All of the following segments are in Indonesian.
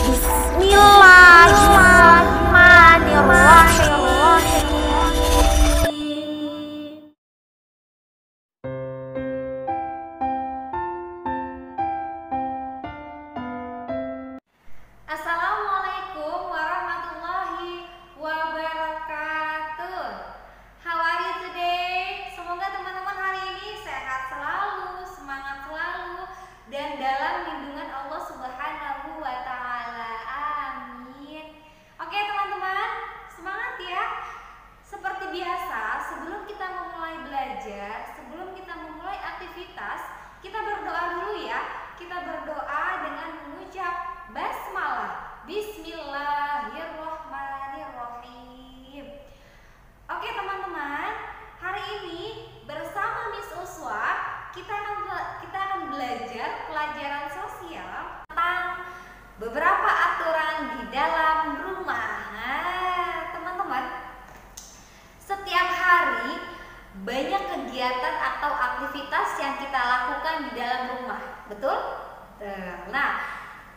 Bismillahirrahmanirrahim. Assalamualaikum warahmatullahi wabarakatuh. How are you today? Semoga teman-teman hari ini sehat selalu, semangat selalu, dan dalam lindungan Allah Subhanahu wa Ta'ala. Amin. Oke teman-teman, semangat ya. Seperti biasa, sebelum kita memulai belajar, sebelum kita memulai aktivitas, kita berdoa dulu ya. Kita berdoa dengan mengucap basmalah. Bismillahirrahmanirrahim. Oke teman-teman, hari ini bersama Miss Uswa kita akan belajar pelajaran sosial tentang beberapa aturan di dalam rumah. Nah, teman-teman, setiap hari banyak kegiatan atau aktivitas yang kita lakukan di dalam rumah, betul? Nah,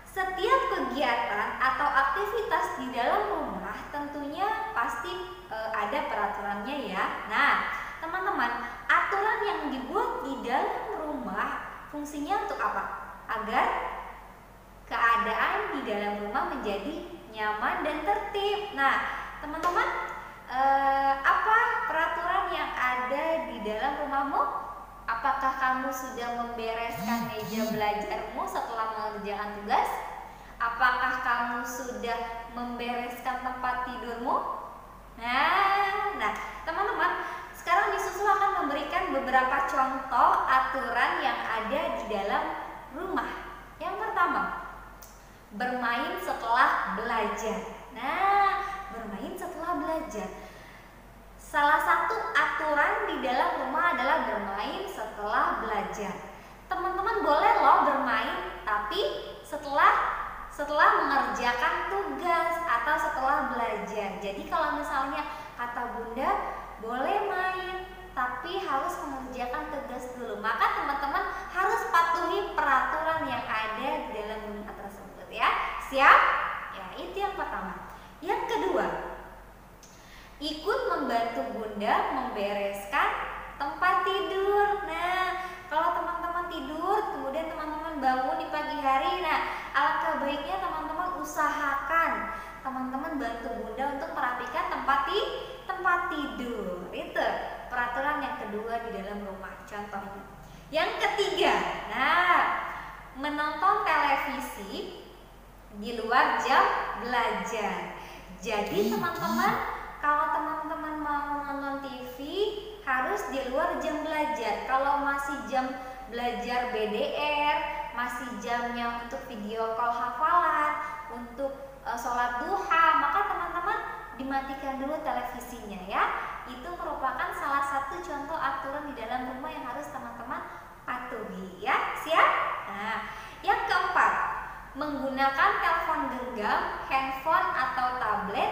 setiap kegiatan atau aktivitas di dalam rumah tentunya pasti ada peraturannya ya. Nah, teman-teman, aturan yang dibuat di dalam rumah fungsinya untuk apa? Agar keadaan di dalam rumah menjadi nyaman dan tertib. Nah, teman-teman, apa peraturan yang ada di dalam rumahmu? Apakah kamu sudah membereskan meja belajarmu setelah mengerjakan tugas? Apakah kamu sudah membereskan tempat tidurmu? Nah, teman-teman, sekarang Miss Susu akan memberikan beberapa contoh aturan yang ada di dalam rumah. Yang pertama, bermain setelah belajar. Nah, bermain setelah belajar. Salah satu aturan di dalam rumah adalah bermain setelah belajar. Teman-teman boleh loh bermain, tapi setelah mengerjakan tugas atau setelah belajar. Jadi kalau misalnya kata Bunda boleh main, tapi harus mengerjakan tugas dulu. Maka teman-teman harus patuhi peraturan yang ada di dalam rumah tersebut ya. Siap? Ya, itu yang pertama. Yang kedua, ikut membantu Bunda membereskan tempat tidur. Nah, kalau teman-teman tidur, kemudian teman-teman bangun di pagi hari, nah alangkah baiknya teman-teman usahakan teman-teman bantu Bunda untuk merapikan tempat tidur. Itu peraturan yang kedua di dalam rumah, contohnya. Yang ketiga, nah, menonton televisi di luar jam belajar. Jadi teman-teman, kalau teman-teman mau nonton TV harus di luar jam belajar. Kalau masih jam belajar BDR, masih jamnya untuk video call hafalan, untuk sholat duha, maka teman-teman dimatikan dulu televisinya ya. Itu merupakan salah satu contoh aturan di dalam rumah yang harus teman-teman patuhi ya. Siap? Nah, yang keempat, menggunakan telepon genggam, handphone atau tablet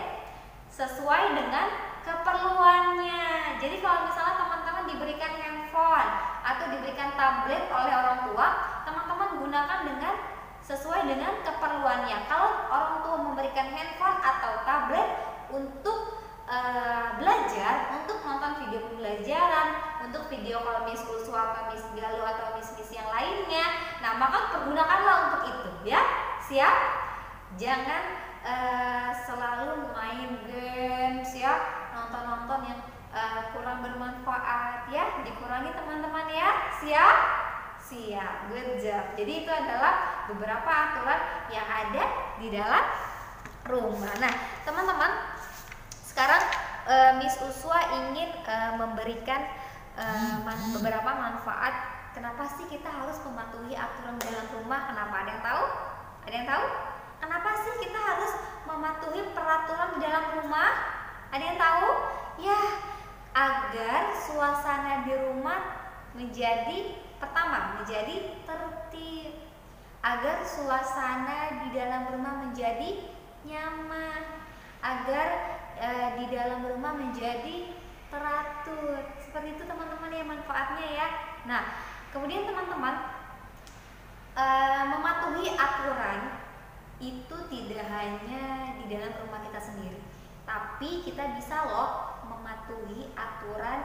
sesuai dengan keperluannya. Jadi kalau misalnya teman-teman diberikan handphone atau diberikan tablet oleh orang tua, teman-teman gunakan dengan sesuai dengan keperluannya. Kalau orang tua memberikan handphone atau tablet untuk belajar, untuk nonton video pembelajaran, untuk video call Miss Uswa atau Miss Galuh atau Miss yang lainnya, nah maka pergunakanlah untuk itu ya. Siap? Jangan selalu main games ya, nonton-nonton yang kurang bermanfaat ya, dikurangi teman-teman ya. Siap? Siap, good job. Jadi itu adalah beberapa aturan yang ada di dalam rumah. Nah teman-teman, sekarang Miss Uswa ingin memberikan beberapa manfaat. Kenapa sih kita harus mematuhi aturan dalam rumah? Kenapa? Ada yang tahu? Ada yang tahu? Kenapa sih kita harus mematuhi peraturan di dalam rumah? Ada yang tahu? Ya, agar suasana di rumah menjadi tertib. Agar suasana di dalam rumah menjadi nyaman. Agar di dalam rumah menjadi teratur. Seperti itu teman-teman ya manfaatnya ya. Nah, kemudian teman-teman mematuhi aturan itu tidak hanya di dalam rumah kita sendiri, tapi kita bisa loh mematuhi aturan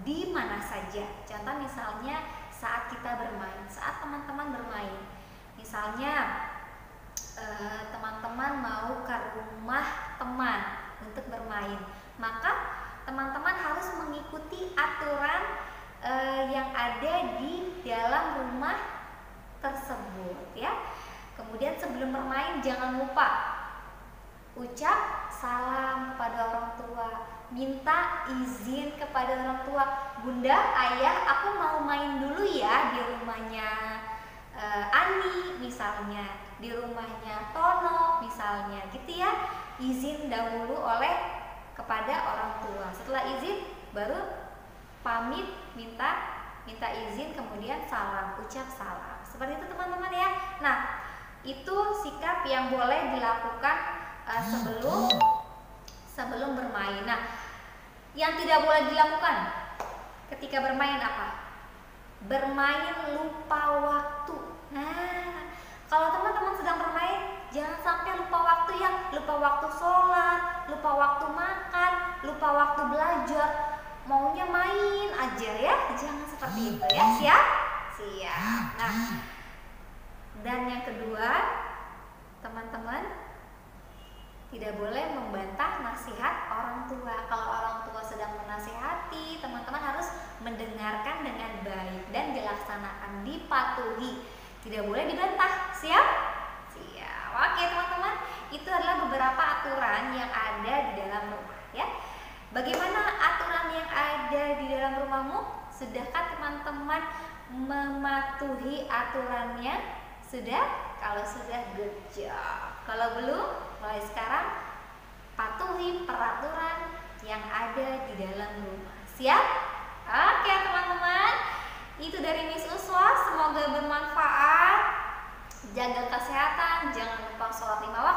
di mana saja. Contoh misalnya saat kita bermain, saat teman-teman bermain, misalnya teman-teman mau ke rumah teman untuk bermain, maka teman-teman harus mengikuti aturan yang ada di dalam rumah tersebut ya. Kemudian sebelum bermain jangan lupa ucap salam kepada orang tua, minta izin kepada orang tua. Bunda, ayah, aku mau main dulu ya di rumahnya Ani misalnya, di rumahnya Tono misalnya, gitu ya. Izin dahulu oleh kepada orang tua. Setelah izin baru pamit, minta izin, kemudian salam, ucap salam. Seperti itu teman-teman ya. Nah, itu sikap yang boleh dilakukan sebelum bermain. Nah, yang tidak boleh dilakukan ketika bermain apa? Bermain lupa waktu. Nah, kalau teman-teman sedang bermain, jangan sampai lupa waktu ya. Lupa waktu sholat, lupa waktu makan, lupa waktu belajar. Maunya main aja ya, jangan seperti itu ya. Siap? Siap. Nah, dan yang kedua, teman-teman tidak boleh membantah nasihat orang tua. Kalau orang tua sedang menasihati, teman-teman harus mendengarkan dengan baik dan dilaksanakan, dipatuhi. Tidak boleh dibantah. Siap? Siap. Oke teman-teman, itu adalah beberapa aturan yang ada di dalam rumah ya. Bagaimana aturan yang ada di dalam rumahmu? Sudahkah teman-teman mematuhi aturannya? Sudah? Kalau sudah, good job. Kalau belum, mulai sekarang patuhi peraturan yang ada di dalam rumah. Siap? Oke teman-teman, itu dari Miss Uswa. Semoga bermanfaat. Jaga kesehatan, jangan lupa sholat 5 waktu.